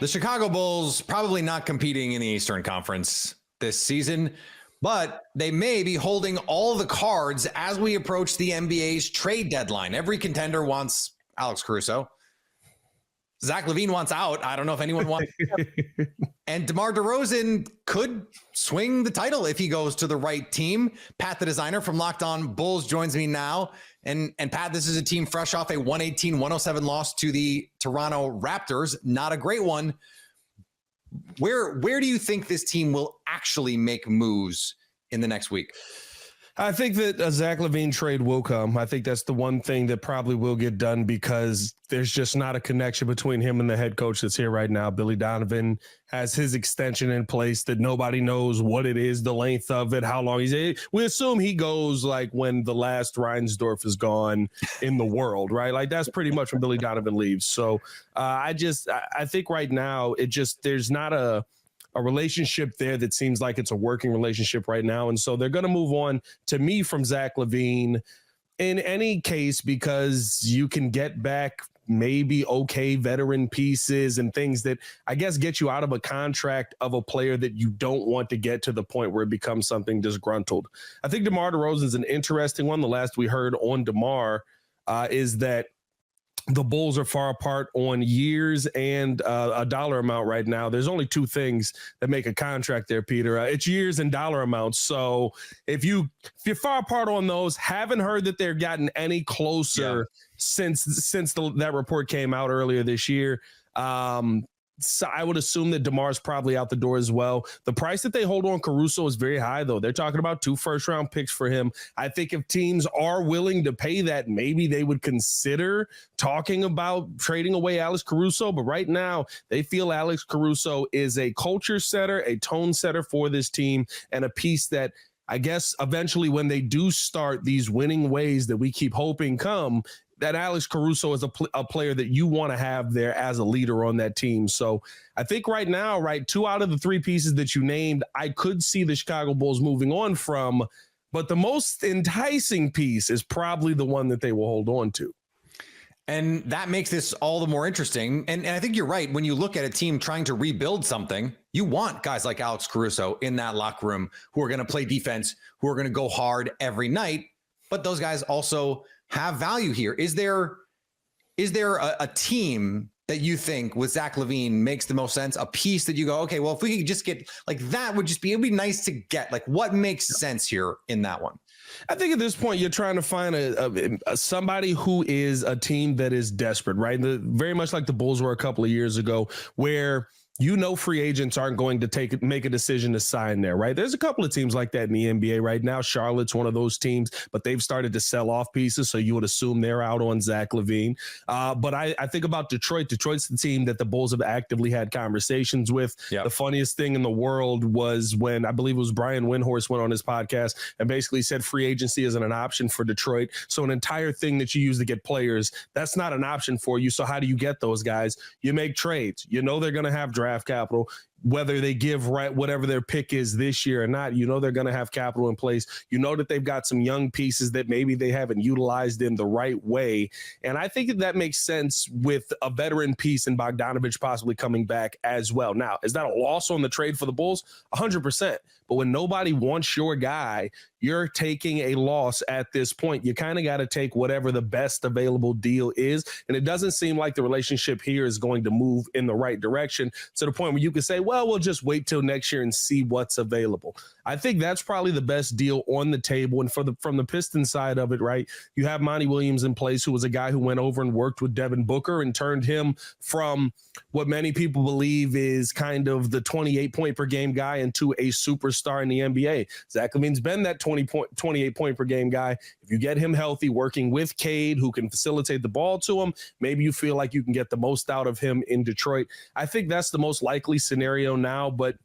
The Chicago Bulls probably not competing in the Eastern Conference this season, but they may be holding all the cards as we approach the NBA's trade deadline. Every contender wants Alex Caruso. Zach LaVine wants out. I don't know if anyone wants him. And DeMar DeRozan could swing the title if he goes to the right team. Pat, the designer from Locked On Bulls, joins me now. And Pat, this is a team fresh off a 118-107 loss to the Toronto Raptors. Not a great one. Where do you think this team will actually make moves in the next week? I think that a Zach LaVine trade will come. I think that's the one thing that probably will get done because there's just not a connection between him and the head coach that's here right now. Billy Donovan has his extension in place that nobody knows what it is, the length of it, how long he's. We assume he goes like when the last Reinsdorf is gone in the world, right? Like that's pretty much when Billy Donovan leaves. So I think right now there's not a relationship there that seems like it's a working relationship right now. And so they're going to move on, to me, from Zach LaVine in any case, because you can get back maybe okay veteran pieces and things that I guess get you out of a contract of a player that you don't want to get to the point where it becomes something disgruntled. I think DeMar DeRozan is an interesting one. The last we heard on DeMar is that the Bulls are far apart on years and a dollar amount right now. There's only two things that make a contract there, Peter. It's years and dollar amounts. So if you're far apart on those, haven't heard that they're gotten any closer since that report came out earlier this year. So I would assume that DeMar's probably out the door as well. The price that they hold on Caruso is very high, though. They're talking about 2 first-round picks for him. I think if teams are willing to pay that, maybe they would consider talking about trading away Alex Caruso. But right now, they feel Alex Caruso is a culture setter, a tone setter for this team, and a piece that I guess eventually when they do start these winning ways that we keep hoping come, that Alex Caruso is a player that you want to have there as a leader on that team. So I think right now, 2 out of the 3 pieces that you named, I could see the Chicago Bulls moving on from, but the most enticing piece is probably the one that they will hold on to. And that makes this all the more interesting. And I think you're right. When you look at a team trying to rebuild something, you want guys like Alex Caruso in that locker room who are going to play defense, who are going to go hard every night. But those guys also have value here. Is there a team that you think with Zach LaVine makes the most sense? A piece that you go, okay, well, if we could just get like that it'd be nice to get. Like what makes sense here in that one? I think at this point you're trying to find a somebody who is a team that is desperate, right? Very much like the Bulls were a couple of years ago, where free agents aren't going to make a decision to sign there, right? There's a couple of teams like that in the NBA right now. Charlotte's one of those teams, but they've started to sell off pieces, so you would assume they're out on Zach LaVine. But I think about Detroit. Detroit's the team that the Bulls have actively had conversations with. Yep. The funniest thing in the world was when I believe it was Brian Windhorst went on his podcast and basically said free agency isn't an option for Detroit. So an entire thing that you use to get players, that's not an option for you. So how do you get those guys? You make trades. They're going to have draft capital, whether they give whatever their pick is this year or not. They're going to have capital in place. That they've got some young pieces that maybe they haven't utilized in the right way. And I think that makes sense with a veteran piece in Bogdanovich possibly coming back as well. Now, is that a loss on the trade for the Bulls? 100%. But when nobody wants your guy, you're taking a loss at this point. You kind of got to take whatever the best available deal is. And it doesn't seem like the relationship here is going to move in the right direction to the point where you can say, well, we'll just wait till next year and see what's available. I think that's probably the best deal on the table. And from the Pistons side of it, right, you have Monty Williams in place, who was a guy who went over and worked with Devin Booker and turned him from what many people believe is kind of the 28-point per game guy into a superstar in the NBA. Zach LaVine's been that 28-point per game guy. If you get him healthy, working with Cade, who can facilitate the ball to him, maybe you feel like you can get the most out of him in Detroit. I think that's the most likely scenario now, but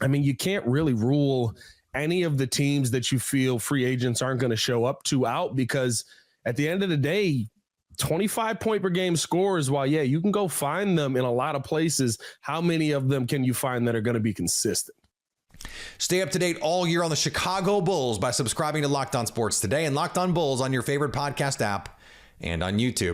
I mean, you can't really rule any of the teams that you feel free agents aren't going to show up to out, because at the end of the day, 25-point per game scorers, while, you can go find them in a lot of places, how many of them can you find that are going to be consistent? Stay up to date all year on the Chicago Bulls by subscribing to Locked On Sports Today and Locked On Bulls on your favorite podcast app and on YouTube.